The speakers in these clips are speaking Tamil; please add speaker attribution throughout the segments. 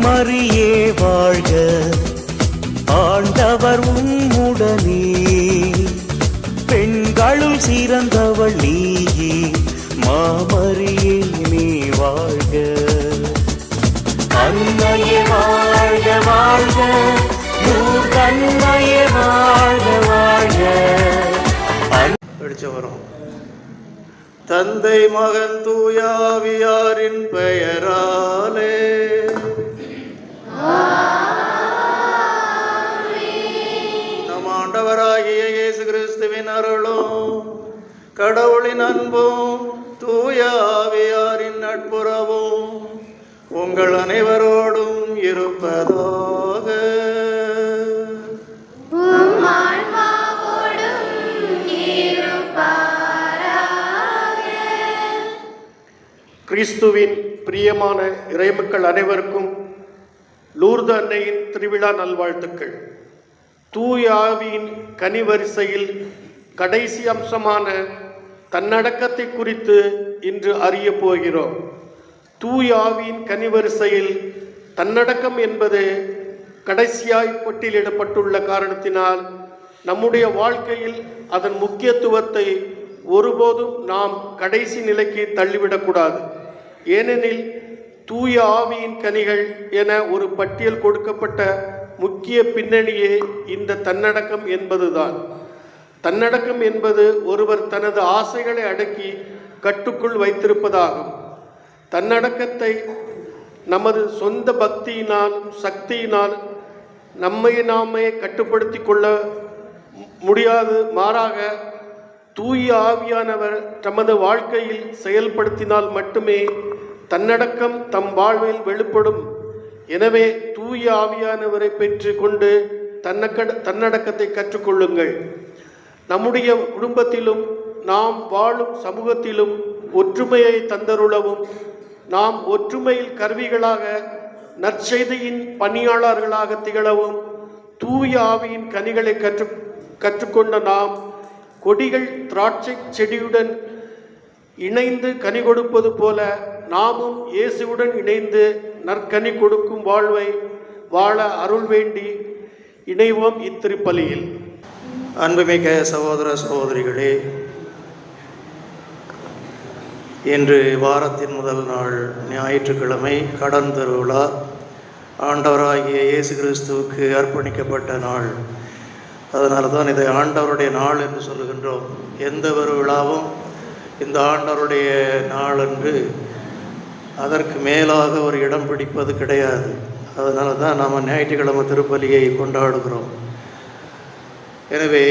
Speaker 1: மரியே வாழ்க, ஆண்டவர் உம்முடனே, பெண்களுள் சிறந்தவள் நீயே, மாமரியே நீ வாழ்க. அன்னையே வாழ்க வாழ்க, அன்னையே வாழ்க வாழ்க.
Speaker 2: படிச்ச வரும். தந்தை மகன் தூயாவியாரின் பெயராலே நம் ஆண்டவராகிய இயேசு கிறிஸ்துவின் அருளும் கடவுளின் அன்பும் தூயாவியாரின் நட்புறவும் உங்கள் அனைவரோடும் இருப்பதாக.
Speaker 3: கிறிஸ்துவின் பிரியமான இறைமக்கள் அனைவருக்கும் லூர்து அன்னையின் திருவிழா நல்வாழ்த்துக்கள். தூய ஆவியின் கனிவரிசையில் கடைசி அம்சமான தன்னடக்கத்தை குறித்து இன்று அறிய போகிறோம். தூய ஆவியின் கனிவரிசையில் தன்னடக்கம் என்பது கடைசியாய் பட்டியலிடப்பட்டுள்ள காரணத்தினால் நம்முடைய வாழ்க்கையில் அதன் முக்கியத்துவத்தை ஒருபோதும் நாம் கடைசி நிலைக்கு தள்ளிவிடக்கூடாது. ஏனெனில் தூய ஆவியின் கனிகள் என ஒரு பட்டியல் கொடுக்கப்பட்ட முக்கிய பின்னணியே இந்த தன்னடக்கம் என்பதுதான். தன்னடக்கம் என்பது ஒருவர் தனது ஆசைகளை அடக்கி கட்டுக்குள் வைத்திருப்பதாகும். தன்னடக்கத்தை நமது சொந்த பக்தியினாலும் சக்தியினால் நம்மை நாமே கட்டுப்படுத்தி கொள்ள முடியாது. மாறாக தூய ஆவியானவர் தமது வாழ்க்கையில் செயல்படுத்தினால் மட்டுமே தன்னடக்கம் தம் வாழ்வில் வெளிப்படும். எனவே தூய ஆவியானவரை பெற்று கொண்டு தன்னடக்கத்தை கற்றுக்கொள்ளுங்கள். நம்முடைய குடும்பத்திலும் நாம் வாழும் சமூகத்திலும் ஒற்றுமையை தந்தருளவும், நாம் ஒற்றுமையில் கருவிகளாக நற்செய்தியின் பணியாளர்களாக திகழவும் தூய ஆவியின் கனிகளை கற்றுக்கொண்ட நாம் கொடிகள் திராட்சை செடியுடன் இணைந்து கனி கொடுப்பது போல நாமும் இயேசுவுடன் இணைந்து நற்கனி கொடுக்கும் வாழ்வை வாழ அருள் வேண்டி இணைவோம் இத்திருப்பலியில்.
Speaker 2: அன்புமிக்க சகோதர சகோதரிகளே, இன்று வாரத்தின் முதல் நாள் ஞாயிற்றுக்கிழமை கடன் திருவிழா, ஆண்டவராகிய இயேசு கிறிஸ்துவுக்கு அர்ப்பணிக்கப்பட்ட நாள். அதனால தான் இதை ஆண்டவருடைய நாள் என்று சொல்லுகின்றோம். எந்த ஒரு விழாவும் இந்த ஆண்டவருடைய நாள் என்று அதற்கு மேலாக ஒரு இடம் பிடிப்பது கிடையாது. அதனால தான் நாம் ஞாயிற்றுக்கிழமை திருப்பலியை கொண்டாடுகிறோம். எனவே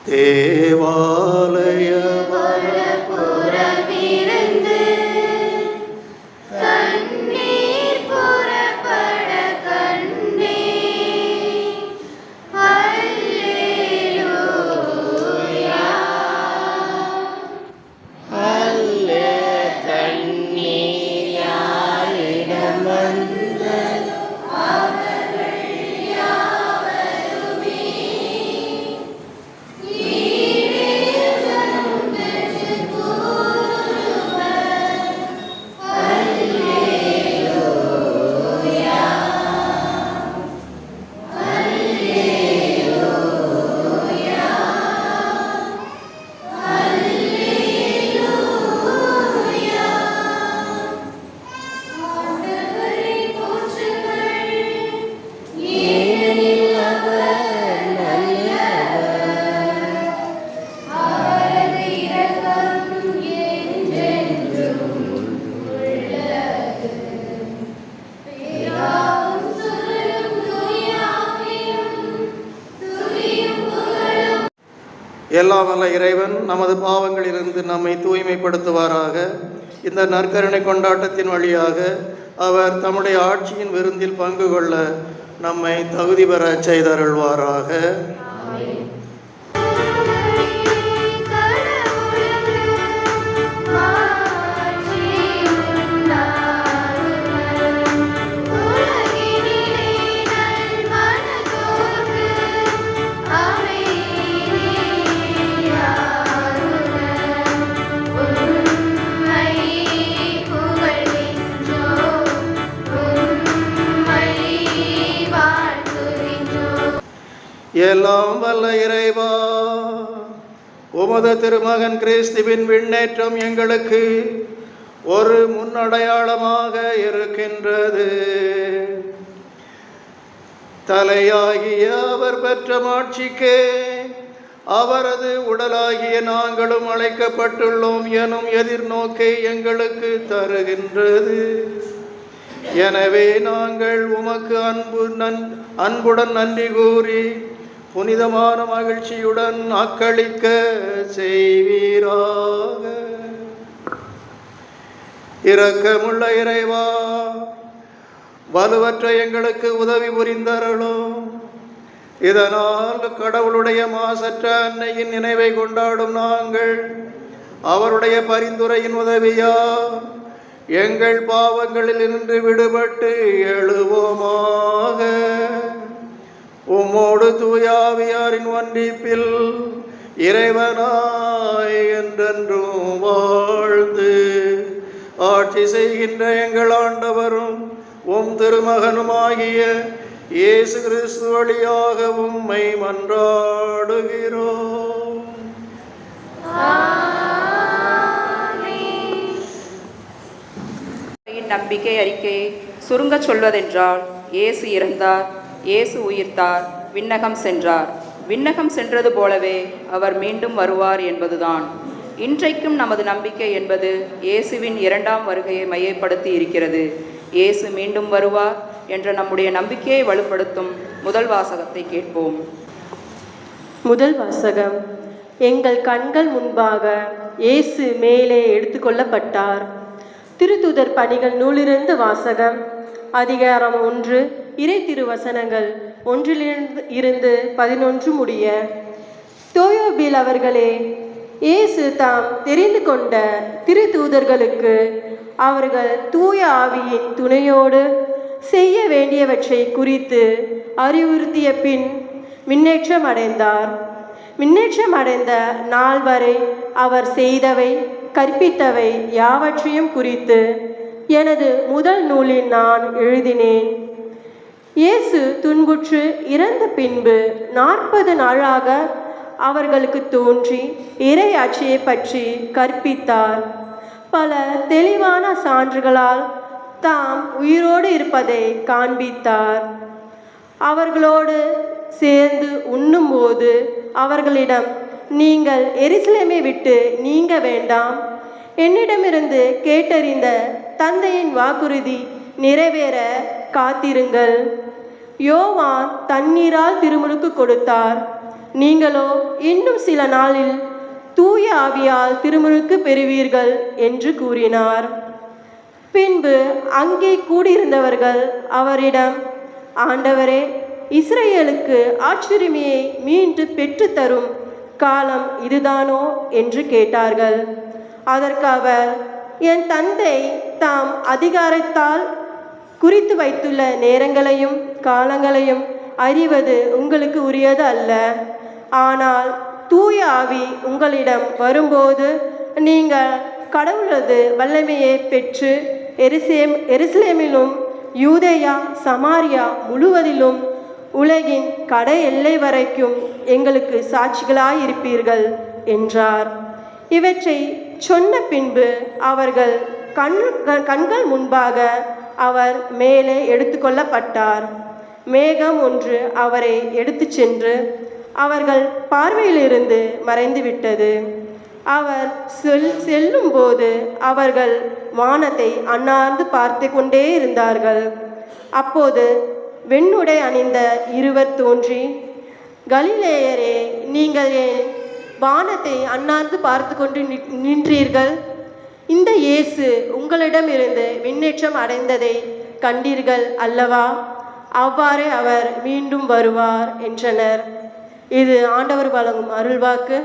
Speaker 2: தேவாலய எல்லாம் வல்ல இறைவன் நமது பாவங்களிலிருந்து நம்மை தூய்மைப்படுத்துவாராக. இந்த நற்கருணை கொண்டாட்டத்தின் வழியாக அவர் தம்முடைய ஆட்சியின் விருந்தில் பங்கு கொள்ள நம்மை தகுதி பெற செய்தருள்வாராக. எல்லாம் வல்ல இறைவா, உமது திருமகன் கிறிஸ்துவின் விண்ணேற்றம் எங்களுக்கு ஒரு முன்னடையாளமாக இருக்கின்றது. தலையாகிய அவர் பெற்ற மாட்சிக்கு அவரது உடலாகிய நாங்களும் அழைக்கப்பட்டுள்ளோம் எனும் எதிர்நோக்கை எங்களுக்கு தருகின்றது. எனவே நாங்கள் உமக்கு அன்புடன் நன்றி கூறி புனிதமான மகிழ்ச்சியுடன் அக்களிக்க செய்வீராக. இரக்கமுள்ள இறைவா, வலுவற்ற எங்களுக்கு உதவி புரிந்தருளும். இதனால் கடவுளுடைய மாசற்ற அன்னையின் நினைவை கொண்டாடும் நாங்கள் அவருடைய பரிந்துரையின் உதவியா எங்கள் பாவங்களில் நின்று விடுபட்டு எழுவோமாக. உம்மோடு தூயாவியாரின் ஒன்றிப்பில் இறைவனாய் என்றென்றும் வாழ்ந்து ஆட்சி செய்கின்ற எங்கள் ஆண்டவரும் உம் திருமகனுமாகிய இயேசு கிறிஸ்து வழியாக உம்மை மன்றாடுகிறோம்.
Speaker 4: நம்பிக்கை அறிக்கையை சுருங்க சொல்வதென்றால், இயேசு இறந்தார், இயேசு உயிர்த்தார், விண்ணகம் சென்றார். விண்ணகம் சென்றது போலவே அவர் மீண்டும் வருவார் என்பதுதான். இன்றைக்கும் நமது நம்பிக்கை என்பது இயேசுவின் இரண்டாம் வருகையை மையப்படுத்தி இருக்கிறது. இயேசு மீண்டும் வருவார் என்ற நம்முடைய நம்பிக்கையை வலுப்படுத்தும் முதல் வாசகத்தை கேட்போம்.
Speaker 5: முதல் வாசகம். எங்கள் கண்கள் முன்பாக இயேசு மேலே எடுத்துக்கொள்ளப்பட்டார். திருத்தூதர் பணிகள் நூலிலிருந்து வாசகம். அதிகாரம் 1, இறை திருவசனங்கள் 1 11 முடிய. தோயோபில் அவர்களே, இயேசு தாம் தெரிந்து கொண்ட திருத்தூதர்களுக்கு அவர்கள் தூய ஆவியின் துணையோடு செய்ய வேண்டியவற்றை குறித்து அறிவுறுத்திய பின் விண்ணேற்றம் அடைந்தார். விண்ணேற்றம் அடைந்த நாள் வரை அவர் செய்தவை கற்பித்தவை யாவற்றையும் குறித்து எனது முதல் நூலில் நான் எழுதினேன். இயேசு துன்புற்று இறந்த பின்பு 40 நாளாக அவர்களுக்கு தோன்றி இறை ஆட்சியை பற்றி கற்பித்தார். பல தெளிவான சான்றுகளால் தாம் உயிரோடு இருப்பதை காண்பித்தார். அவர்களோடு சேர்ந்து உண்ணும்போது அவர்களிடம், நீங்கள் எருசலேமை விட்டு நீங்க வேண்டாம், என்னிடமிருந்து கேட்டறிந்த தந்தையின் வாக்குறுதி நிறைவேற காத்திருங்கள். யோவான் தண்ணீரால் திருமுழுக்கு கொடுத்தார், நீங்களோ இன்னும் சில நாளில் தூய ஆவியால் திருமுழுக்கு பெறுவீர்கள் என்று கூறினார். பின்பு அங்கே கூடியிருந்தவர்கள் அவரிடம், ஆண்டவரே, இஸ்ரேலுக்கு ஆட்சியுரிமையை மீண்டும் பெற்றுத்தரும் காலம் இதுதானோ என்று கேட்டார்கள். அதற்கு அவர், என் தந்தை தாம் அதிகாரத்தால் குறித்து வைத்துள்ள நேரங்களையும் காலங்களையும் அறிவது உங்களுக்கு உரியது அல்ல. ஆனால் தூய ஆவி உங்களிடம் வரும்போது நீங்கள் கடவுளது வல்லமையை பெற்று எருசலேமிலும் யூதேயா சமாரியா முழுவதிலும் உலகின் கடை எல்லை வரைக்கும் எங்களுக்கு சாட்சிகளாயிருப்பீர்கள் என்றார். இவற்றை சொன்ன பின்பு அவர்கள் கண்கள் முன்பாக அவர் மேலே எடுத்துக்கொள்ளப்பட்டார். மேகம் ஒன்று அவரை எடுத்து சென்று அவர்கள் பார்வையிலிருந்து மறைந்துவிட்டது. அவர் செல்லும்போது அவர்கள் வானத்தை அண்ணாந்து பார்த்து கொண்டே இருந்தார்கள். அப்போது வெண்ணுடை அணிந்த இருவர் தோன்றி, கலிலேயரே, நீங்கள் ஏன் வானத்தை அண்ணாந்து பார்த்து கொண்டு நின்றீர்கள்? இந்த இயேசு உங்களிடமிருந்து விண்ணேற்றம் அடைந்ததை கண்டீர்கள் அல்லவா? அவ்வாறே அவர் மீண்டும் வருவார் என்றனர். இது ஆண்டவர் வழங்கும் அருள்வாக்கு.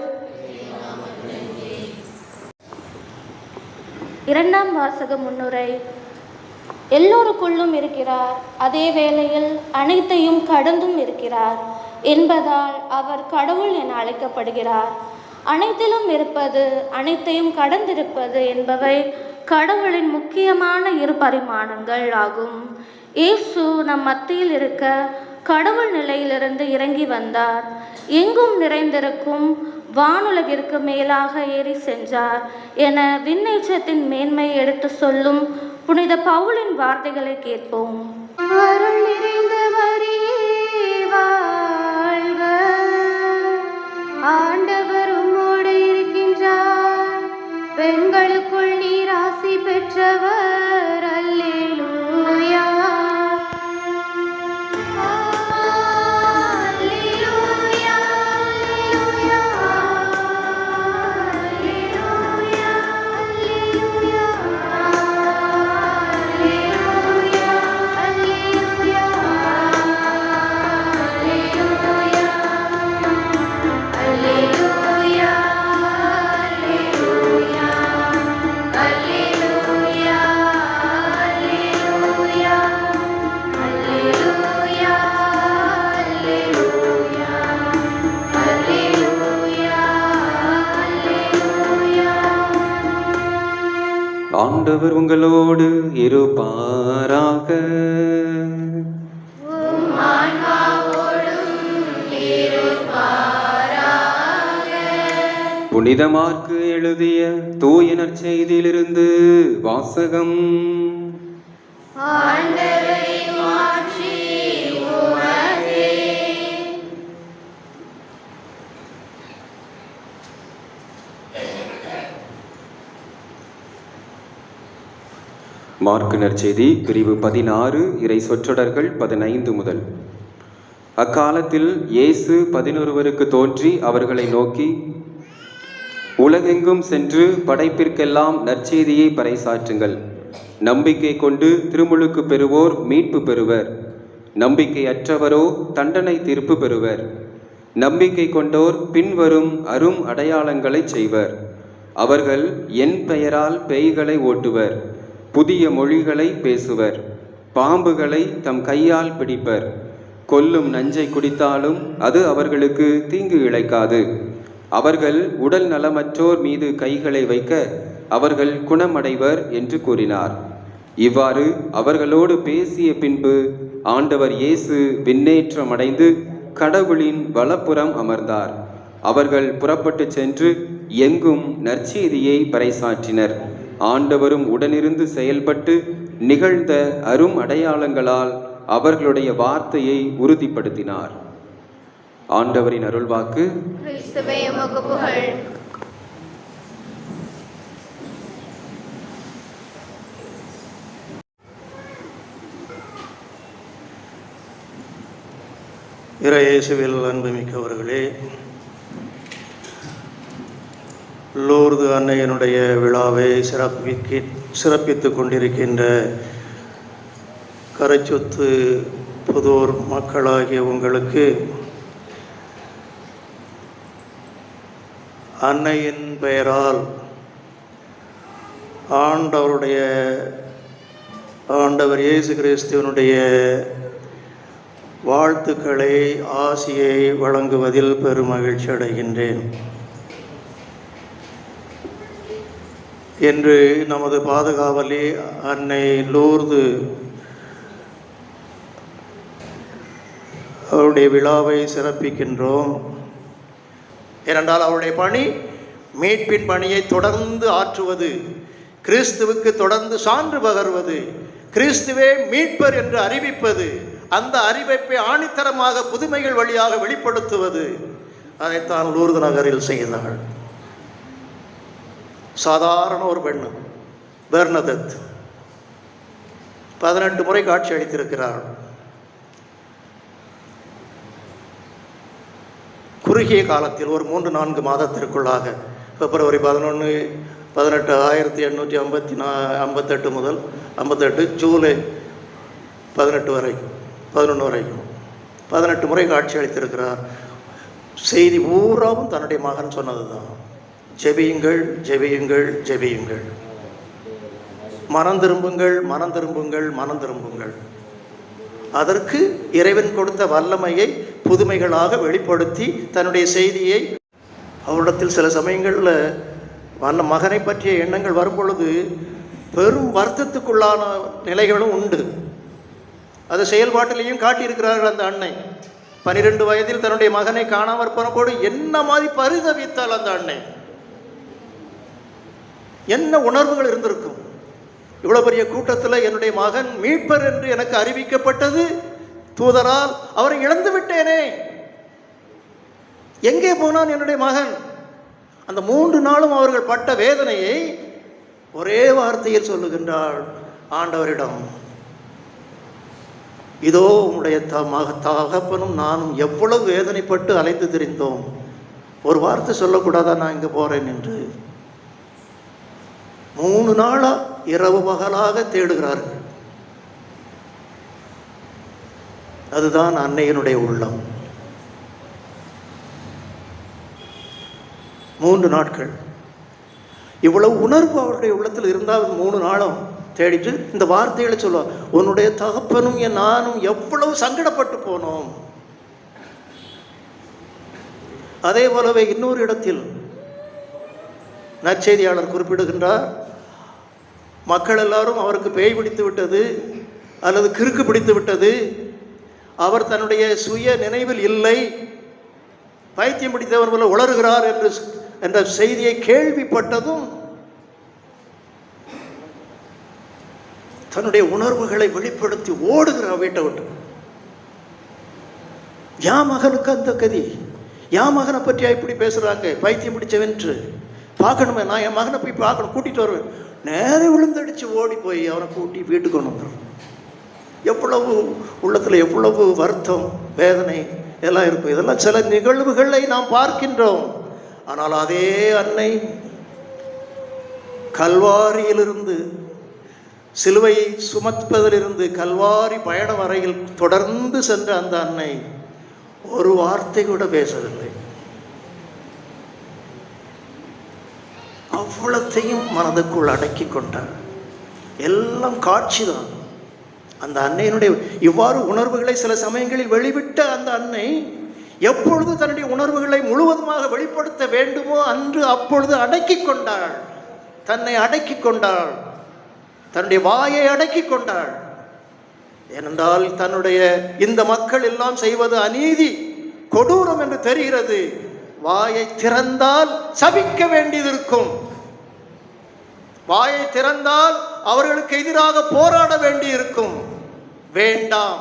Speaker 6: இரண்டாம் வாசக முன்னுரை. எல்லோருக்குள்ளும் இருக்கிறார், அதே வேளையில் அனைத்தையும் கடந்தும் இருக்கிறார் என்பதால் அவர் கடவுள் என அழைக்கப்படுகிறார். அனைத்திலும் இருப்பது, அனைத்தையும் கடந்திருப்பது என்பவை கடவுளின் முக்கியமான இரு பரிமாணங்கள் ஆகும். இயேசு நம் மத்தியில் இருக்க கடவுள் நிலையிலிருந்து இறங்கி வந்தார். எங்கும் நிறைந்திருக்கும் வானுலகிற்கு மேலாக ஏறி சென்றார் என விண்ணேற்றத்தின் மேன்மையை எடுத்து சொல்லும் புனித பவுலின் வார்த்தைகளை கேட்போம்.
Speaker 7: அருள் நிறைந்தவரே வாழ்க, ஆண்டவர் உம்மோடு இருக்கின்றார், பெண்களுக்குள் நீர் ஆசி பெற்றவர். அல்லேலூயா.
Speaker 8: ஆண்டவர் உங்களோடு இருப்பாராக. புனித மார்க்கு எழுதிய தூய நற்செய்தியிலிருந்து வாசகம். மார்க்கு நற்செய்தி பிரிவு 16 இறை சொற்றொடர்கள் 15 முதல். அக்காலத்தில் இயேசு 11 தோன்றி அவர்களை நோக்கி, உலகெங்கும் சென்று படைப்பிற்கெல்லாம் நற்செய்தியை பறைசாற்றுங்கள். நம்பிக்கை கொண்டு திருமுழுக்கு பெறுவோர் மீட்பு பெறுவர், நம்பிக்கையற்றவரோ தண்டனை தீர்ப்பு பெறுவர். நம்பிக்கை கொண்டோர் பின்வரும் அரும் அடையாளங்களை செய்வர். அவர்கள் என் பெயரால் பேய்களை ஓட்டுவர், புதிய மொழிகளை பேசுவர், பாம்புகளை தம் கையால் பிடிப்பர், கொல்லும் நஞ்சை குடித்தாலும் அது அவர்களுக்கு தீங்கு இழைக்காது. அவர்கள் உடல் நலமற்றோர் மீது கைகளை வைக்க அவர்கள் குணமடைவர் என்று கூறினார். இவ்வாறு அவர்களோடு பேசிய பின்பு ஆண்டவர் இயேசு விண்ணேற்றமடைந்து கடவுளின் வலப்புறம் அமர்ந்தார். அவர்கள் புறப்பட்டு சென்று எங்கும் நற்செய்தியை பறைசாற்றினர். ஆண்டவரும் உடனிருந்து செயல்பட்டு நிகழ்ந்த அரும் அடையாளங்களால் அவர்களுடைய வார்த்தையை உறுதிப்படுத்தினார். ஆண்டவரின் அருள்வாக்கு.
Speaker 7: கிறிஸ்துவே உமக்கு புகழ்.
Speaker 2: இறையேசுவில் அன்புமிக்கவர்களே, லூர்து அன்னையினுடைய விழாவை சிறப்பித்து கொண்டிருக்கின்ற கரைச்சொத்து புதூர் மக்களாகிய உங்களுக்கு அன்னையின் பெயரால் ஆண்டவர் இயேசு கிறிஸ்துவனுடைய வாழ்த்துக்களை, ஆசியை வழங்குவதில் பெருமகிழ்ச்சி அடைகின்றேன். என்று நமது பாதுகாவலி அன்னை லூர்து அவருடைய விழாவை சிறப்பிக்கின்றோம். ஏனென்றால் அவருடைய பணி மீட்பின் பணியை தொடர்ந்து ஆற்றுவது, கிறிஸ்துவுக்கு தொடர்ந்து சான்று பகர்வது, கிறிஸ்துவே மீட்பர் என்று அறிவிப்பது, அந்த அறிவிப்பை ஆணித்தரமாக புதுமைகள் வழியாக வெளிப்படுத்துவது. அதைத்தான் லூர்து நகரில் செய்தாள். சாதாரண ஒரு பெண்ணு பெர்னதத் 18 முறை காட்சி அளித்திருக்கிறார். குறுகிய காலத்தில் ஒரு 3-4 மாதத்திற்குள்ளாக பிப்ரவரி 11, 18, 1858 முதல் 58 ஜூலை 18 வரைக்கும் 11 வரைக்கும் 18 முறை காட்சி அளித்திருக்கிறார். செய்தி பூராவும் தன்னுடைய மகன் சொன்னது தான், ஜெபியுங்கள், ஜெபியுங்கள், ஜெபியுங்கள், மனம் திரும்புங்கள், மனம் திரும்புங்கள், மனம் திரும்புங்கள். அதற்கு இறைவன் கொடுத்த வல்லமையை புதுமைகளாக வெளிப்படுத்தி தன்னுடைய செய்தியை அவரிடத்தில் சில சமயங்களில் மகனை பற்றிய எண்ணங்கள் வரும் பொழுது பெரும் வருத்தத்துக்குள்ளான நிலைகளும் உண்டு. அது செயல்பாட்டிலையும் காட்டியிருக்கிறார்கள். அந்த அன்னை 12 வயதில் தன்னுடைய மகனை காணாமற் போனபோது என்ன மாதிரி பரிதவித்தாள் அந்த அன்னை. என்ன உணர்வுகள் இருந்திருக்கும். இவ்வளோ பெரிய கூட்டத்தில் என்னுடைய மகன் மீட்பர் என்று எனக்கு அறிவிக்கப்பட்டது தூதரால், அவரை இழந்து விட்டேனே, எங்கே போனான் என்னுடைய மகன்? அந்த 3 நாளும் அவர்கள் பட்ட வேதனையை ஒரே வார்த்தையில் சொல்லுகின்றாள் ஆண்டவரிடம். இதோ உம்முடைய தகப்பனும் நானும் எவ்வளவு வேதனைப்பட்டு அலைந்து திரிந்தோம், ஒரு வார்த்தை சொல்லக்கூடாதா நான் இங்கே போறேன் என்று. 3 நாளா இரவு பகலாக தேடுகிறார்கள். அதுதான் அன்னையினுடைய உள்ளம். 3 நாட்கள் இவ்வளவு உணர்வு அவருடைய உள்ளத்தில் இருந்தால் 3 நாளும் தேடிட்டு இந்த வார்த்தைகளை சொல்லுவார், உன்னுடைய தகப்பனும் நானும் எவ்வளவு சங்கடப்பட்டு போனோம். அதே போலவே இன்னொரு இடத்தில் நற்செய்தியாளர் குறிப்பிடுகின்றார், மக்கள் எல்லாரும் அவருக்கு பேய் பிடித்து விட்டது அல்லது கிறுக்கு பிடித்து விட்டது, அவர் தன்னுடைய சுய நினைவில் இல்லை, பைத்தியம் பிடித்தவர் போல உளறுகிறார் என்ற செய்தியை கேள்விப்பட்டதும் தன்னுடைய உணர்வுகளை வெளிப்படுத்தி ஓடுகிறார் வீட்டை விட்டு. யா மகனுக்கு அந்த கதி, யா மகனை பற்றியா இப்படி பேசுறாங்க, பைத்தியம் பிடிச்சவென்று பார்க்கணுமே, நான் என் மகனை போய் பார்க்கணும், கூட்டிட்டு வருவேன். நேரே விழுந்தடிச்சு ஓடி போய் அவனை கூட்டி வீட்டுக்கு கொண்டு வந்துடும். எவ்வளவு உள்ளத்தில் எவ்வளவு வருத்தம் வேதனை எல்லாம் இருக்கும். இதெல்லாம் சில நிகழ்வுகளை நாம் பார்க்கின்றோம். ஆனால் அதே அன்னை கல்வாரியிலிருந்து, சிலுவை சுமப்பதிலிருந்து கல்வாரி பயணம் வரையில் தொடர்ந்து சென்ற அந்த அன்னை ஒரு வார்த்தை கூட பேசவில்லை. அவ்வளத்தையும் மனதுக்குள் அடக்கி கொண்டார். எல்லாம் காட்சி தான். அந்த அன்னையினுடைய இவ்வாறு உணர்வுகளை சில சமயங்களில் வெளிவிட்ட அந்த அன்னை எப்பொழுது தன்னுடைய உணர்வுகளை முழுவதுமாக வெளிப்படுத்த வேண்டுமோ அன்று அப்பொழுது அடக்கி கொண்டாள். தன்னை அடக்கி கொண்டாள், தன்னுடைய வாயை அடக்கி கொண்டாள். ஏனென்றால் தன்னுடைய இந்த மக்கள் எல்லாம் செய்வது அநீதி, கொடூரம் என்று தெரிகிறது. வாயை திறந்தால் சபிக்க வேண்டியது இருக்கும், வாயை திறந்தால் அவர்களுக்கு எதிராக போராட வேண்டி இருக்கும். வேண்டாம்,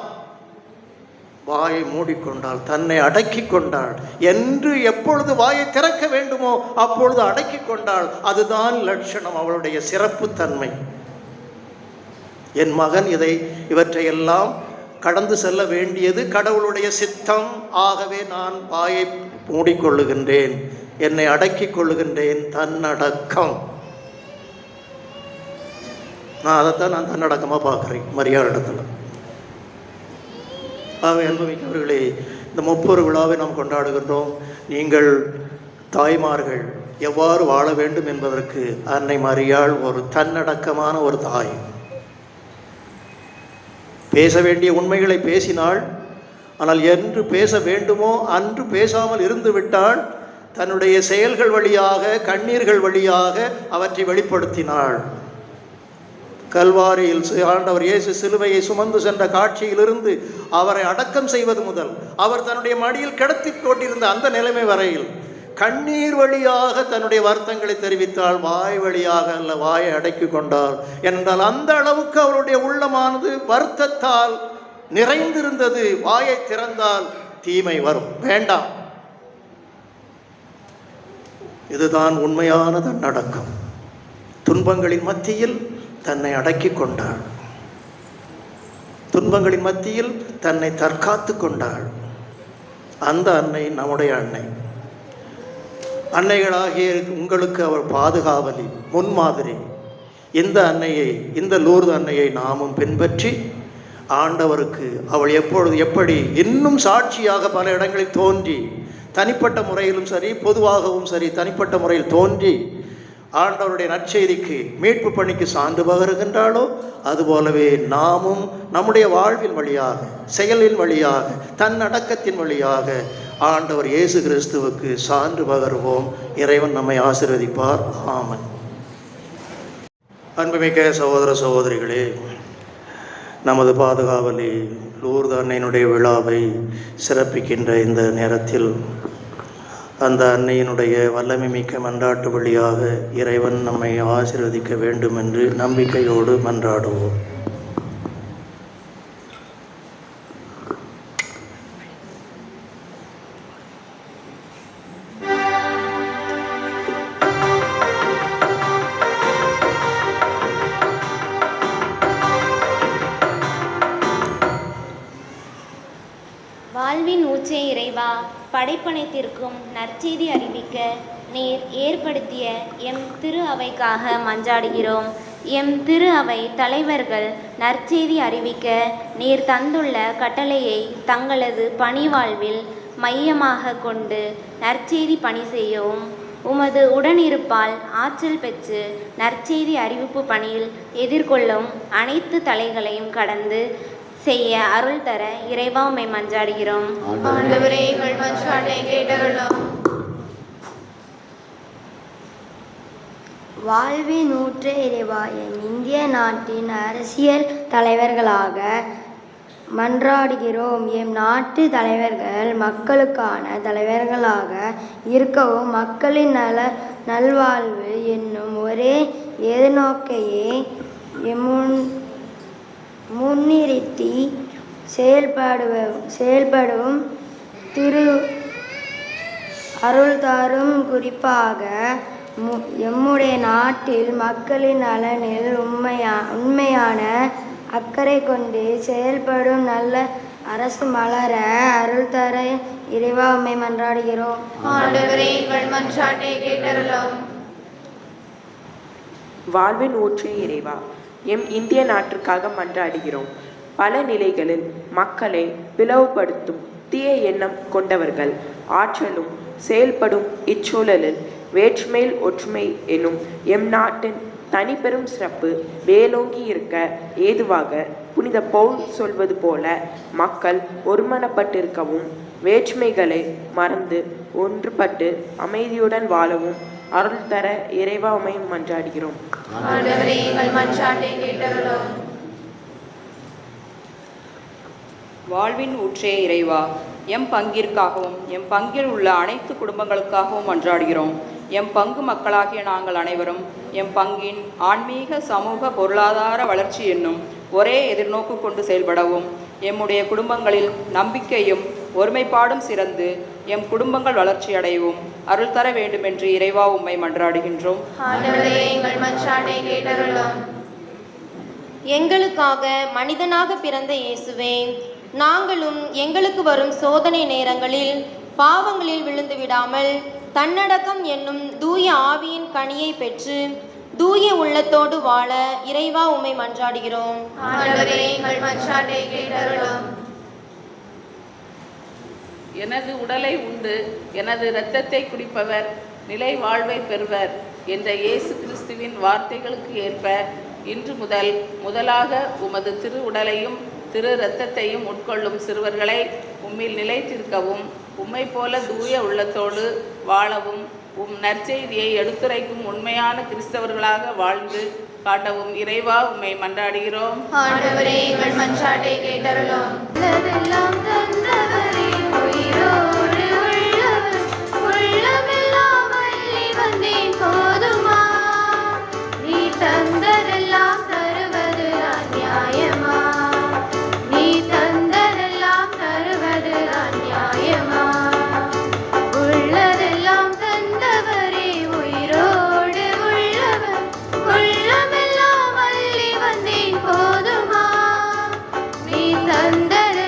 Speaker 2: வாயை மூடிக்கொண்டாள், தன்னை அடக்கி கொண்டாள். என்று எப்பொழுது வாயை திறக்க வேண்டுமோ அப்பொழுது அடக்கி கொண்டாள். அதுதான் லட்சணம், அவளுடைய சிறப்பு தன்மை. என் மகன் இவற்றையெல்லாம் கடந்து செல்ல வேண்டியது கடவுளுடைய சித்தம். ஆகவே நான் வாயை மூடிக்கொள்ளுகின்றேன், என்னை அடக்கிக் கொள்ளுகின்றேன். தன்னடக்கம். நான் அதைத்தான் நான் தன்னடக்கமாக பார்க்குறேன் மரியாதை இடத்துல. ஆகவே அன்புமிக்கவர்களே, இந்த 30 விழாவை நாம் கொண்டாடுகின்றோம். நீங்கள் தாய்மார்கள் எவ்வாறு வாழ வேண்டும் என்பதற்கு அன்னை மரியாள் ஒரு தன்னடக்கமான ஒரு தாய். பேச வேண்டிய உண்மைகளை பேசினாள். ஆனால் என்று பேச வேண்டுமோ அன்று பேசாமல் இருந்து விட்டால் தன்னுடைய செயல்கள் வழியாக, கண்ணீர்கள் வழியாக அவற்றை வெளிப்படுத்தினாள். கல்வாரியில் ஆண்டவர் இயேசு சிலுவையை சுமந்து சென்ற காட்சியிலிருந்து அவரை அடக்கம் செய்வது முதல் அவர் தன்னுடைய மடியில் கிடத்தி கொண்டிருந்த அந்த நிலைமை வரையில் கண்ணீர் வழியாக தன்னுடைய வருத்தங்களை தெரிவித்தாள். வாய் வழியாக அல்ல, வாயை அடக்கி கொண்டாள். என்றால் அந்த அளவுக்கு அவருடைய உள்ளமானது வருத்தத்தால் நிறைந்திருந்தது. வாயை திறந்தால் தீமை வரும், வேண்டாம். இதுதான் உண்மையான தன்னடக்கம். துன்பங்களின் மத்தியில் தன்னை அடக்கி கொண்டாள், துன்பங்களின் மத்தியில் தன்னை தற்காத்து கொண்டாள். அந்த அன்னை நம்முடைய அன்னை. அன்னைகளாகிய உங்களுக்கு அவள் பாதுகாவலி, முன்மாதிரி. இந்த அன்னையை, இந்த லூர்து அன்னையை நாமும் பின்பற்றி ஆண்டவருக்கு அவள் எப்படி இன்னும் சாட்சியாக பல இடங்களில் தோன்றி, தனிப்பட்ட முறையிலும் சரி பொதுவாகவும் சரி தனிப்பட்ட முறையில் தோன்றி ஆண்டவருடைய நற்செய்திக்கு மீட்பு பணிக்கு சான்று பகருகின்றாளோ அதுபோலவே நாமும் நம்முடைய வாழ்வின் வழியாக, செயலின் வழியாக, தன்னடக்கத்தின் வழியாக ஆண்டவர் இயேசு கிறிஸ்துவுக்கு சான்று பகருவோம். இறைவன் நம்மை ஆசீர்வதிப்பார். ஆமென். அன்புமிக்க சகோதர சகோதரிகளே, நமது பாதுகாவலி லூர்து அன்னையினுடைய விழாவை சிறப்பிக்கின்ற இந்த நேரத்தில் அந்த அன்னையினுடைய வல்லமை மிக்க மன்றாட்டு வழியாக இறைவன் நம்மை ஆசீர்வதிக்க வேண்டும் என்று நம்பிக்கையோடு மன்றாடுவோம்.
Speaker 9: வாழ்வின் ஊற்றே இறைவா, படைப்பனைத்திற்கும் நற்செய்தி அறிவிக்க நீர் ஏற்படுத்திய எம் திரு அவைக்காக மன்றாடுகிறோம். எம் திரு அவை தலைவர்கள் நற்செய்தி அறிவிக்க நீர் தந்துள்ள கட்டளையை தங்களது பணிவாழ்வில் மையமாக கொண்டு நற்செய்தி பணி செய்யவும் உமது உடனிருப்பால் ஆற்றல் பெற்று நற்செய்தி அறிவிப்பு பணியில் எதிர்கொள்ளும் அனைத்து தலைகளையும் கடந்து செய்ய அருள் தர இறைவா உம்மை மன்றாடுகிறோம்.
Speaker 7: ஆண்டவரே, எங்கள் மன்றாட்டை கேட்டருளும்.
Speaker 10: வாழ்வின் ஊற்றே இறைவா, என் இந்திய நாட்டின் அரசியல் தலைவர்களாக மன்றாடுகிறோம். எம் நாட்டு தலைவர்கள் மக்களுக்கான தலைவர்களாக இருக்கவும் மக்களின் நல்வாழ்வு என்னும் ஒரே எதிர்நோக்கையே முன்னிறுத்தி செயல்படும் திரு அருள்தாரும் குறிப்பாக எம்முடைய நாட்டில் மக்களின் நலனில் உண்மையான அக்கறை கொண்டு செயல்படும் நல்ல அரசு மலர அருள் தர இறைவா உம்மை மன்றாடுகிறோம்.
Speaker 7: ஆண்டவரே, எங்கள் மன்றாட்டை கேட்டருளும்.
Speaker 11: வாழ்வின் ஊற்றே இறைவா, எம் இந்திய நாட்டிற்காக மன்றாடுகிறோம். பல நிலைகளில் மக்களை பிளவுபடுத்தும் தீய எண்ணம் கொண்டவர்கள் ஆற்றலும் செயல்படும் இச்சூழலில் வேற்றுமையில் ஒற்றுமை எனும் எம் நாட்டின் தனிப்பெரும் சிறப்பு வேலோங்கி இருக்க ஏதுவாக புனித பவுல் சொல்வது போல மக்கள் ஒருமனப்பட்டிருக்கவும் வேற்றுமைகளை மறந்து ஒன்றுபட்டு அமைதியுடன் வாழவும் அருள் தர இறைவா உம்மை மன்றாடுகிறோம்.
Speaker 7: ஆண்டவரே, எங்கள் மன்றாட்டை கேட்டருளும்.
Speaker 4: வாழ்வின் ஊற்றே இறைவா, எம் பங்கிற்காகவும் எம் பங்கில் உள்ள அனைத்து குடும்பங்களுக்காகவும் மன்றாடுகிறோம். எம் பங்கு மக்களாகிய நாங்கள் அனைவரும் எம் பங்கின் ஆன்மீக சமூக பொருளாதார வளர்ச்சி என்னும் ஒரே எதிர்நோக்கு கொண்டு செயல்படவும் எம்முடைய குடும்பங்களில் நம்பிக்கையும் ஒருமைப்பாடும் சிறந்து எம் குடும்பங்கள் வளர்ச்சியடையவும் அருள் தர வேண்டுமென்று இறைவா உம்மை மன்றாடுகின்றோம்.
Speaker 7: ஆண்டவரே, எங்கள் மன்றாட்டை கேட்டருளும்.
Speaker 12: எங்களுக்காக மனிதனாக பிறந்த இயேசுவே, நாங்களும் எங்களுக்கு வரும் சோதனை நேரங்களில் பாவங்களில் விழுந்து விடாமல் தன்னடக்கம் என்னும் தூய ஆவியின் கனியை பெற்று தூய உள்ளத்தோடு வாழ இறைவா உம்மை மன்றாடுகிறோம்.
Speaker 7: ஆண்டவரே, எங்கள் மன்றாட்டை கேட்டருளும்.
Speaker 13: எனது உடலை உண்டு எனது இரத்தத்தை குடிப்பவர் நிலை வாழ்வை பெறுவர் என்ற இயேசு கிறிஸ்துவின் வார்த்தைகளுக்கு ஏற்ப இன்று முதலாக உமது திரு உடலையும் திரு இரத்தத்தையும் உட்கொள்ளும் சிறுவர்களை உம்மில் நிலைத்திருக்கவும் உம்மை போல தூய உள்ளத்தோடு வாழவும் உம் நற்செய்தியை எடுத்துரைக்கும் உண்மையான கிறிஸ்தவர்களாக வாழ்ந்து காட்டவும் இறைவா உம்மை மன்றாடுகிறோம்.
Speaker 7: ஆண்டவரே, எங்கள் மன்றாட்டை கேட்டருளும். தந்தர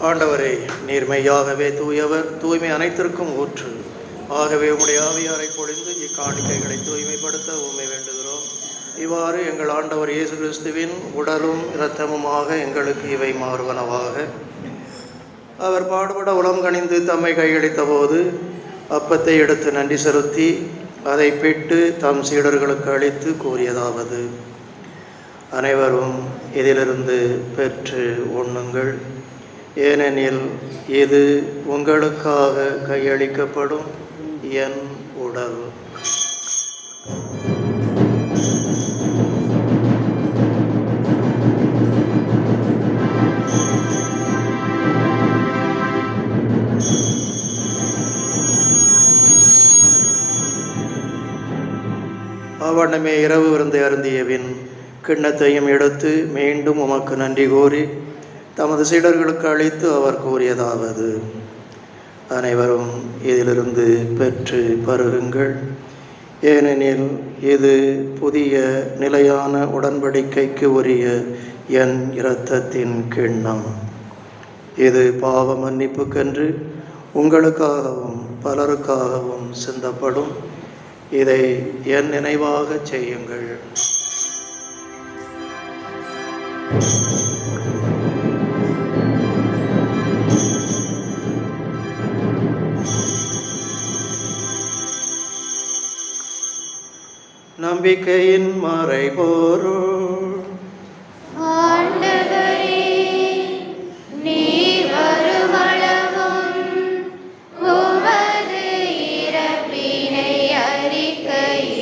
Speaker 2: ஆண்டவரே, நீர் மெய்யாகவே தூயவர், தூய்மை அனைத்திற்கும் ஊற்று. ஆகவே உம்முடைய ஆவியாரை பொழிந்து இக்காணிக்கைகளை தூய்மைப்படுத்த உம்மை வேண்டுகிறோம். இவ்வாறு எங்கள் ஆண்டவர் இயேசு கிறிஸ்துவின் உடலும் இரத்தமுமாக எங்களுக்கு இவை மாறுவனவாக. அவர் பாடுபட உளம் கனிந்து தம்மை கையளித்த போது அப்பத்தை எடுத்து நன்றி செலுத்தி அதை பிட்டு தம் சீடர்களுக்கு அளித்து கூறியதாவது: அனைவரும் இதிலிருந்து பெற்று உண்ணுங்கள், ஏனெனில் இது உங்களுக்காக கையளிக்கப்படும் என் உடல். அவ்வண்ணமே இரவு விருந்தை அருந்தியபின் கிண்ணத்தையும் எடுத்து மீண்டும் உமக்கு நன்றி கூறி தமது சீடர்களுக்கு அளித்து அவர் கூறியதாவது: அனைவரும் இதிலிருந்து பெற்று பருகுங்கள், ஏனெனில் இது புதிய நிலையான உடன்படிக்கைக்கு உரிய என் இரத்தத்தின் கிண்ணம். இது பாவ மன்னிப்புக்கென்று உங்களுக்காகவும் பலருக்காகவும் சிந்தப்படும். இதை என் நினைவாக செய்யுங்கள். நம்பிக்கையின் மறைபொருள்.
Speaker 7: ஆண்டவரே, நீர் வருமளவும் உமது இறப்பினை அறிக்கையிடுகின்றோம்,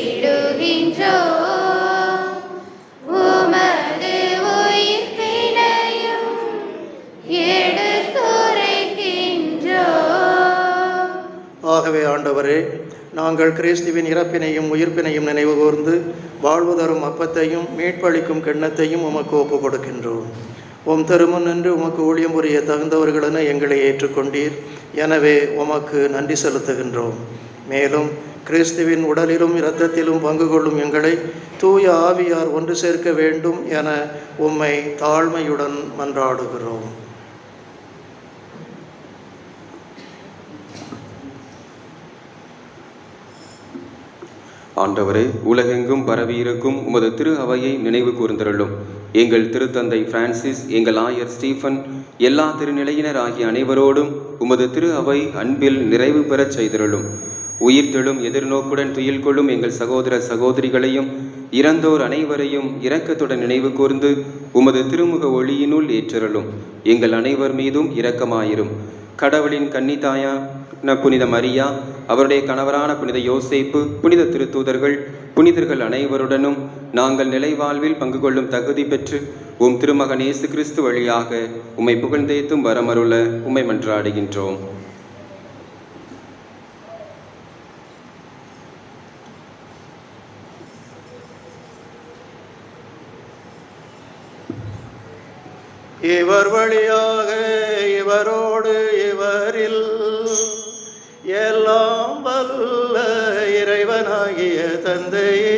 Speaker 7: உமது உயிர்ப்பினையும் எடுத்துரைக்கின்றோம்.
Speaker 2: ஆகவே ஆண்டவரே, நாங்கள் கிறிஸ்துவின் இறப்பினையும் உயிர்ப்பினையும் நினைவு கூர்ந்து வாழ்வு தரும் அப்பத்தையும் மீட்பளிக்கும் கிண்ணத்தையும் உமக்கு ஒப்புக் கொடுக்கின்றோம். உம் திருமுன் நின்று உமக்கு ஊழியம் புரிய தகுந்தவர்களென எங்களை ஏற்றுக்கொண்டீர். எனவே உமக்கு நன்றி செலுத்துகின்றோம். மேலும் கிறிஸ்துவின் உடலிலும் இரத்தத்திலும் பங்கு கொள்ளும் எங்களை தூய ஆவியார் ஒன்று சேர்க்க வேண்டும் என உம்மை தாழ்மையுடன் மன்றாடுகிறோம்.
Speaker 8: ஆண்டவரே, உலகெங்கும் பரவியிருக்கும் உமது திரு அவையை நினைவு கூர்ந்தருளும். எங்கள் திருத்தந்தை பிரான்சிஸ், எங்கள் ஆயர் ஸ்டீஃபன், எல்லா திருநிலையினர் ஆகிய அனைவரோடும் உமது திரு அவை அன்பில் நிறைவு பெறச் செய்தருளும். உயிர்த்தெழும் எதிர்நோக்குடன் துயில் கொள்ளும் எங்கள் சகோதர சகோதரிகளையும் இறந்தோர் அனைவரையும் இரக்கத்துடன் நினைவு கூர்ந்து உமது திருமுக ஒளியினுள் ஏற்றருளும். எங்கள் அனைவர் மீதும் இரக்கமாயிரும். கடவுளின் கன்னித்தாயான புனித மரியா, அவருடைய கணவரான புனித யோசேப்பு, புனித திருத்தூதர்கள், புனிதர்கள் அனைவருடனும் நாங்கள் நிலைவாழ்வில் பங்கு கொள்ளும் தகுதி பெற்று உம் திருமகன் இயேசு கிறிஸ்து வழியாக உம்மை புகழ்ந்தேத்தும் வரமருள உம்மை மன்றாடுகின்றோம்.
Speaker 2: இவர் வழியாக இவரோடு இவரில் எல்லாம் வல்ல இறைவனாகிய தந்தையே,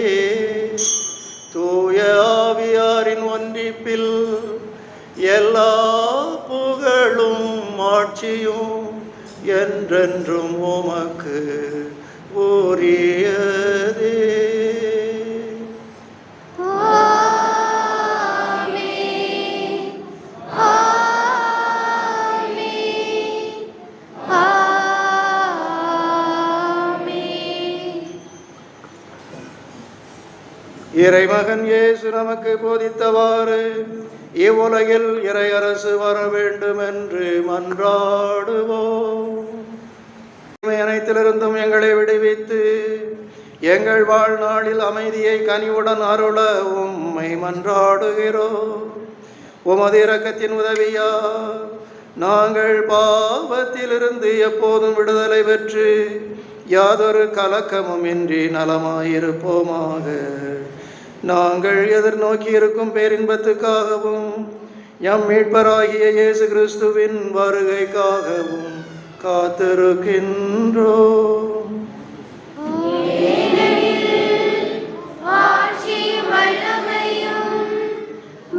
Speaker 2: தூய ஆவியாரின் ஒன்றிப்பில் எல்லா புகழும் ஆட்சியும் என்றென்றும் உமக்கு உரியதே. இறைமகன் இயேசு நமக்கு போதித்தவாறு இவ்வுலகில் இறையரசு வர வேண்டும் என்று மன்றாடுவோம். அனைத்திலிருந்தும் எங்களை விடுவித்து எங்கள் வாழ்நாளில் அமைதியை கனிவுடன் அருள உம்மை மன்றாடுகிறோம். உமது இரக்கத்தின் உதவியா நாங்கள் பாவத்திலிருந்து எப்போதும் விடுதலை பெற்று யாதொரு கலக்கமும் இன்றி நலமாயிருப்போமாக. நாங்கள் எதிர்நோக்கி இருக்கும் பேரின்பத்துக்காகவும் எம் மீட்பராகிய இயேசு கிறிஸ்துவின் வருகைக்காகவும் காத்திருக்கின்றோம்.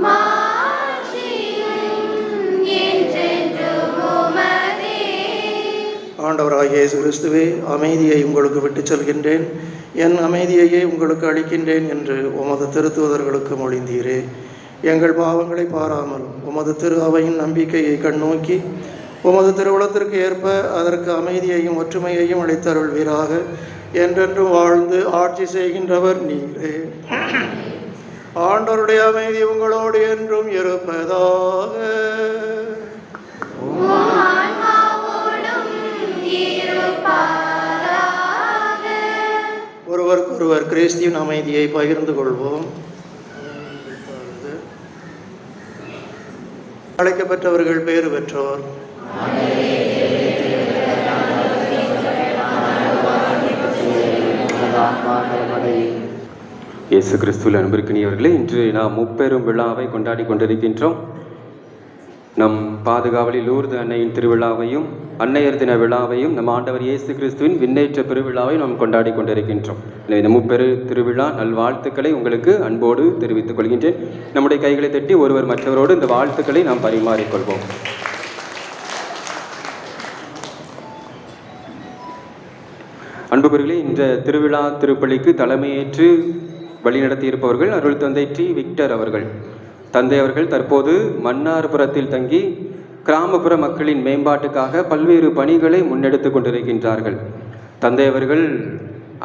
Speaker 7: மாட்சியும் என்றென்றும்
Speaker 2: ஆண்டவராகிய இயேசு கிறிஸ்துவே, அமைதியை உங்களுக்கு விட்டுச் செல்கின்றேன், என் அமைதியையே உங்களுக்கு அளிக்கின்றேன் என்று உமது திருத்தூதர்களுக்கு மொழிந்தீரே. எங்கள் பாவங்களை பாராமல் உமது திரு அவையின் நம்பிக்கையை கண்ணோக்கி உமது திருவுளத்திற்கு ஏற்ப அதற்கு அமைதியையும் ஒற்றுமையையும் அளித்தருள்வீராக. என்றென்றும் வாழ்ந்து ஆட்சி செய்கின்றவர் நீரே. ஆண்டவருடைய அமைதி உங்களோடு என்றும் இருப்பதாக. ஒருவருக்கொருவர் கிறிஸ்துவின் அமைதியை பகிர்ந்து கொள்வோம். அழைக்கப்பட்டவர்கள் பேறு பெற்றோர்.
Speaker 8: இயேசு கிறிஸ்துவில் அன்பிற்கினியவர்களே, இன்று நாம் முப்பெரும் விழாவை கொண்டாடி கொண்டிருக்கின்றோம். நம் பாதுகாவலில் லூர்து அன்னையின் திருவிழாவையும் அன்னையர் தின விழாவையும் நம் ஆண்டவர் இயேசு கிறிஸ்துவின் விண்ணேற்ற பெருவிழாவையும் நாம் கொண்டாடி கொண்டிருக்கின்றோம். இந்த முப்பெரு திருவிழா நல்வாழ்த்துக்களை உங்களுக்கு அன்போடு தெரிவித்துக் கொள்கின்றேன். நம்முடைய கைகளை தட்டி ஒருவர் மற்றவரோடு இந்த வாழ்த்துக்களை நாம் பரிமாறிக்கொள்வோம். அன்புக்குரியவர்களே, இந்த திருவிழா திருப்பலிக்கு தலைமையேற்று வழிநடத்தியிருப்பவர்கள் அருள் தந்தை டி விக்டர் அவர்கள். தந்தை அவர்கள் தற்போது மன்னார்புரத்தில் தங்கி கிராமப்புற மக்களின் மேம்பாட்டுக்காக பல்வேறு பணிகளை முன்னெடுத்து கொண்டிருக்கின்றார்கள். தந்தை அவர்கள்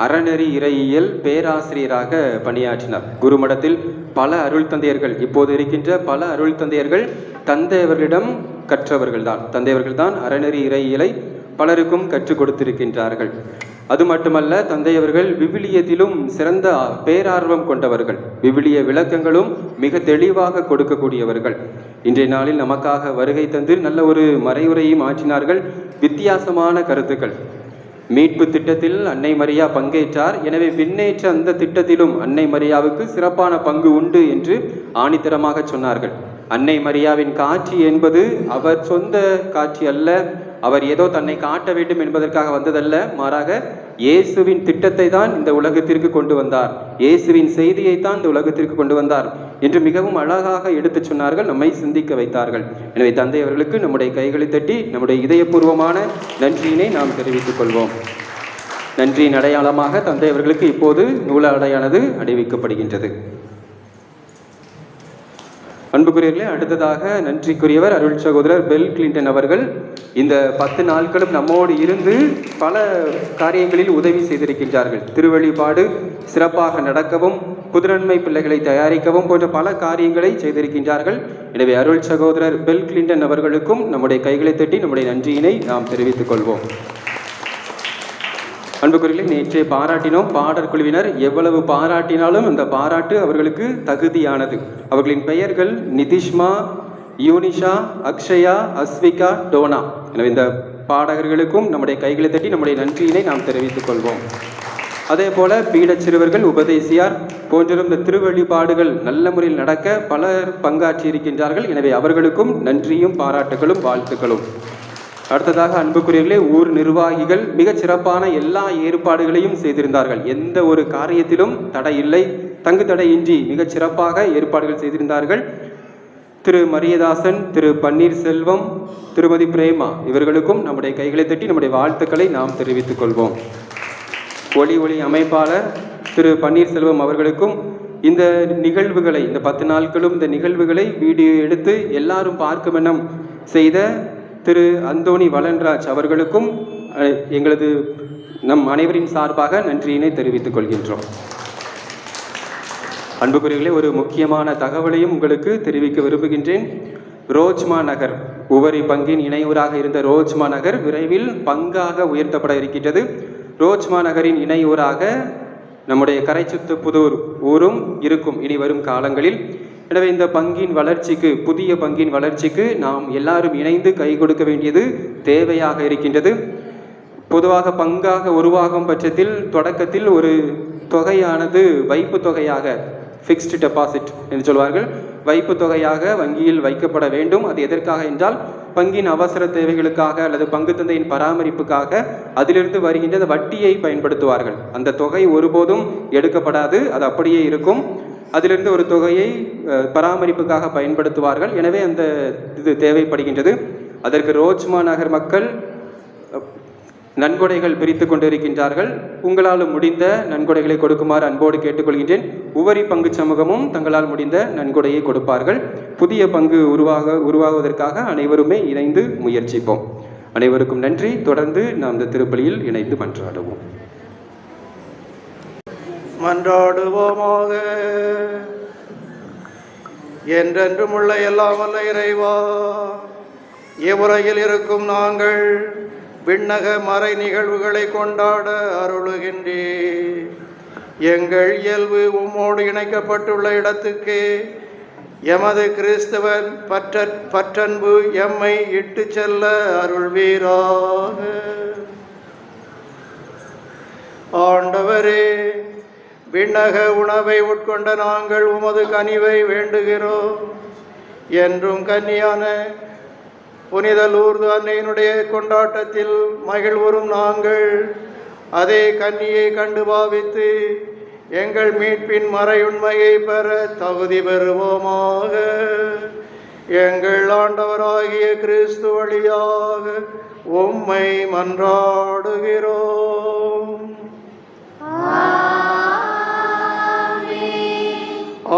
Speaker 8: அறநெறி இறையியல் பேராசிரியராக பணியாற்றினார். குருமடத்தில் பல அருள் தந்தையர்கள், இப்போது இருக்கின்ற பல அருள் தந்தையர்கள் தந்தை அவர்களிடம் கற்றவர்கள்தான். தந்தை அவர்கள்தான் அறநெறி இறையியலை பலருக்கும் கற்றுக் கொடுத்திருக்கின்றார்கள். அது மட்டுமல்ல, தந்தையவர்கள் விவிலியத்திலும் சிறந்த பேரார்வம் கொண்டவர்கள். விவிலிய விளக்கங்களும் மிக தெளிவாக கொடுக்கக்கூடியவர்கள். இன்றைய நாளில் நமக்காக வருகை தந்து நல்ல ஒரு மறைவுரையும் ஆற்றினார்கள். வித்தியாசமான கருத்துக்கள். மீட்பு திட்டத்தில் அன்னை மரியா பங்கேற்றார், எனவே விண்ணேற்ற அந்த திட்டத்திலும் அன்னை மரியாவுக்கு சிறப்பான பங்கு உண்டு என்று ஆணித்தரமாக சொன்னார்கள். அன்னை மரியாவின் காட்சி என்பது அவர் சொந்த காட்சி அல்ல, அவர் ஏதோ தன்னை காட்ட வேண்டும் என்பதற்காக வந்ததல்ல, மாறாக இயேசுவின் திட்டத்தை தான் இந்த உலகத்திற்கு கொண்டு வந்தார், இயேசுவின் செய்தியை தான் இந்த உலகத்திற்கு கொண்டு வந்தார் என்று மிகவும் அழகாக எடுத்து சொன்னார்கள், நம்மை சிந்திக்க வைத்தார்கள். எனவே தந்தை அவர்களுக்கு நம்முடைய கைகளை தட்டி நம்முடைய இதயபூர்வமான நன்றியினை நாம் தெரிவித்துக் கொள்வோம். நன்றியின் அடையாளமாக தந்தை அவர்களுக்கு இப்போது நூலாடையானது அணிவிக்கப்படுகின்றது. அன்புக்குரியவர்களே, அடுத்ததாக நன்றிக்குரியவர் அருள் சகோதரர் பெல் கிளின்டன் அவர்கள் இந்த 10 நாட்களும் நம்மோடு இருந்து பல காரியங்களில் உதவி செய்திருக்கின்றார்கள். திருவழிபாடு சிறப்பாக நடக்கவும், புதுநன்மை பிள்ளைகளை தயாரிக்கவும் போன்ற பல காரியங்களை செய்திருக்கின்றார்கள். எனவே அருள் சகோதரர் பெல் கிளின்டன் அவர்களுக்கும் நம்முடைய கைகளை தட்டி நம்முடைய நன்றியினை நாம் தெரிவித்துக் கொள்வோம். அன்புக்குரியவர்களே, நேற்றே பாராட்டினோம். பாடற் குழுவினர் எவ்வளவு பாராட்டினாலும் அந்த பாராட்டு அவர்களுக்கு தகுதியானது. அவர்களின் பெயர்கள் நிதிஷ்மா, யூனிஷா, அக்ஷயா, அஸ்விகா, டோனா. எனவே இந்த பாடகர்களுக்கும் நம்முடைய கைகளை தட்டி நம்முடைய நன்றியினை நாம் தெரிவித்துக் கொள்வோம். அதே போல பீடச் சிறுவர்கள், உபதேசியார் போன்றும் இந்த திருவழிபாடுகள் நல்ல முறையில் நடக்க பலர் பங்காற்றி இருக்கின்றார்கள். எனவே அவர்களுக்கும் நன்றியும் பாராட்டுகளும் வாழ்த்துக்களும். அடுத்ததாக அன்புக்குரியவர்களே, ஊர் நிர்வாகிகள் மிகச் சிறப்பான எல்லா ஏற்பாடுகளையும் செய்திருந்தார்கள். எந்த ஒரு காரியத்திலும் தடை இல்லை, தங்கு தடையின்றி மிகச் சிறப்பாக ஏற்பாடுகள் செய்திருந்தார்கள். திரு மரியதாசன், திரு பன்னீர்செல்வம், திருமதி பிரேமா இவர்களுக்கும் நம்முடைய கைகளை தட்டி நம்முடைய வாழ்த்துக்களை நாம் தெரிவித்துக் கொள்வோம். ஒளி அமைப்பாளர் திரு பன்னீர்செல்வம் அவர்களுக்கும் இந்த நிகழ்வுகளை, இந்த 10 நாட்களும் இந்த நிகழ்வுகளை வீடியோ எடுத்து எல்லாரும் பார்க்கும் எண்ணம் செய்த திரு அந்தோணி வளன்ராஜ் அவர்களுக்கும் எங்களது நம் அனைவரின் சார்பாக நன்றியினை தெரிவித்துக் கொள்கின்றோம். அன்புக்குரியவர்களே, ஒரு முக்கியமான தகவலையும் உங்களுக்கு தெரிவிக்க விரும்புகின்றேன். ரோஜ்மா நகர், உவரி பங்கின் இணையூராக இருந்த ரோஜ்மா நகர் விரைவில் பங்காக உயர்த்தப்பட இருக்கின்றது. ரோஜ்மா நகரின் இணையூராக நம்முடைய கரைச்சுத்துப்புதூர் ஊரும் இருக்கும் இனி வரும் காலங்களில். எனவே இந்த பங்கின் வளர்ச்சிக்கு, புதிய பங்கின் வளர்ச்சிக்கு நாம் எல்லாரும் இணைந்து கை கொடுக்க வேண்டியது தேவையாக இருக்கின்றது. பொதுவாக பங்காக உருவாகும் பட்சத்தில் தொடக்கத்தில் ஒரு தொகையானது வைப்பு தொகையாக, ஃபிக்ஸ்டு டெபாசிட் என்று சொல்வார்கள், வைப்பு தொகையாக வங்கியில் வைக்கப்பட வேண்டும். அது எதற்காக என்றால் பங்கின் அவசர தேவைகளுக்காக அல்லது பங்கு தந்தையின் பராமரிப்புக்காக அதிலிருந்து வருகின்ற அந்த வட்டியை பயன்படுத்துவார்கள். அந்த தொகை ஒருபோதும் எடுக்கப்படாது, அது அப்படியே இருக்கும். அதிலிருந்து ஒரு தொகையை பராமரிப்புக்காக பயன்படுத்துவார்கள். எனவே அந்த இது தேவைப்படுகின்றது. அதற்கு ரோஜ்மா நகர் மக்கள் நன்கொடைகள் பிரித்து கொண்டிருக்கின்றார்கள். உங்களால் முடிந்த நன்கொடைகளை கொடுக்குமாறு அன்போடு கேட்டுக்கொள்கின்றேன். உவரி பங்கு சமூகமும் தங்களால் முடிந்த நன்கொடையை கொடுப்பார்கள். புதிய பங்கு உருவாகுவதற்காக அனைவருமே இணைந்து முயற்சிப்போம். அனைவருக்கும் நன்றி. தொடர்ந்து நாம் இந்த திருப்பலியில் இணைந்து மன்றாடுவோம்.
Speaker 2: மன்றாடுவோமாக. என்றென்றும் உள்ள எல்லாம் வல்ல இறைவா, இவ்வுலகில் இருக்கும் நாங்கள் விண்ணக மறை நிகழ்வுகளை கொண்டாட அருளுகின்றீர். எங்கள் இயல்பு உம்மோடு இணைக்கப்பட்டுள்ள இடத்துக்கு எமது கிறிஸ்தவன் பற்றன்பு எம்மை இட்டு செல்ல அருள்வீராக. ஆண்டவரே, விண்ணக உணவை உட்கொண்ட நாங்கள் உமது கனிவை வேண்டுகிறோம். என்றும் கன்னியான புனித லூர்து அன்னையினுடைய கொண்டாட்டத்தில் மகிழ்வுறும் நாங்கள் அதே கன்னியை கண்டு பாவித்து எங்கள் மீட்பின் மறையுண்மையை பெற தகுதி பெறுவோமாக. எங்கள் ஆண்டவராகிய கிறிஸ்து வழியாக உம்மை மன்றாடுகிறோம்.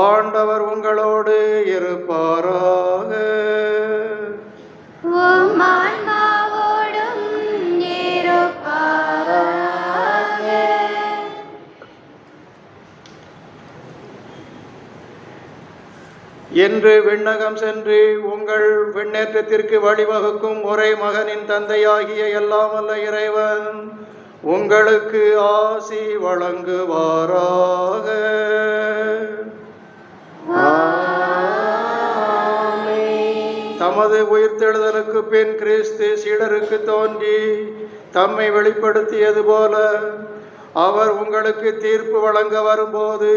Speaker 2: ஆண்டவர் உங்களோடு இருப்பாராக. என்று விண்ணகம் சென்று உங்கள் விண்ணேற்றத்திற்கு வழிவகுக்கும் ஒரே மகனின் தந்தையாகிய எல்லாம் வல்ல இறைவன் உங்களுக்கு ஆசி வழங்குவாராக. தமது உயிர்த்தெழுதலுக்கு பின் கிறிஸ்து சீடருக்கு தோன்றி தம்மை வெளிப்படுத்தியது போல அவர் உங்களுக்கு தீர்ப்பு வழங்க வரும்போது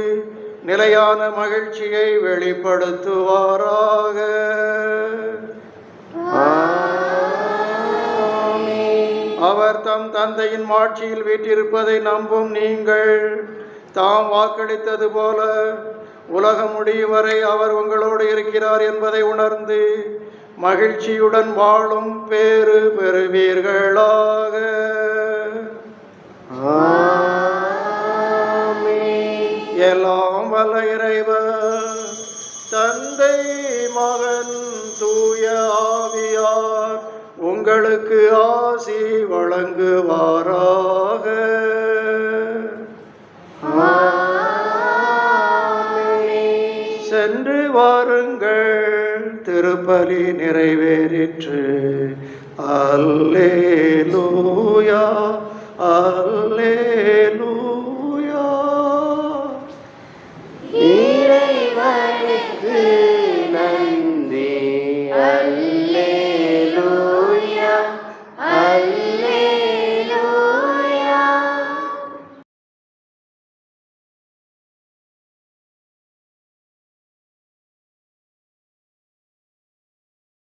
Speaker 2: நிலையான மகிழ்ச்சியை வெளிப்படுத்துவாராக. அவர் தம் தந்தையின் மாட்சியில் வீற்றிருப்பதை நம்பும் நீங்கள் தாம் வாக்களித்தது போல உலகம் முடியும் வரை அவர் உங்களோடு இருக்கிறார் என்பதை உணர்ந்து மகிழ்ச்சியுடன் வாழும் பேறு பெறுவீர்களாக. எல்லாம் வல்ல இறைவன் தந்தை மகன் தூய ஆவியார் உங்களுக்கு ஆசி வழங்குவாராக. சென்று வாருங்கள், திருப்பலி நிறைவேறிற்று. அல்லேலூயா, அல்லேலூயா.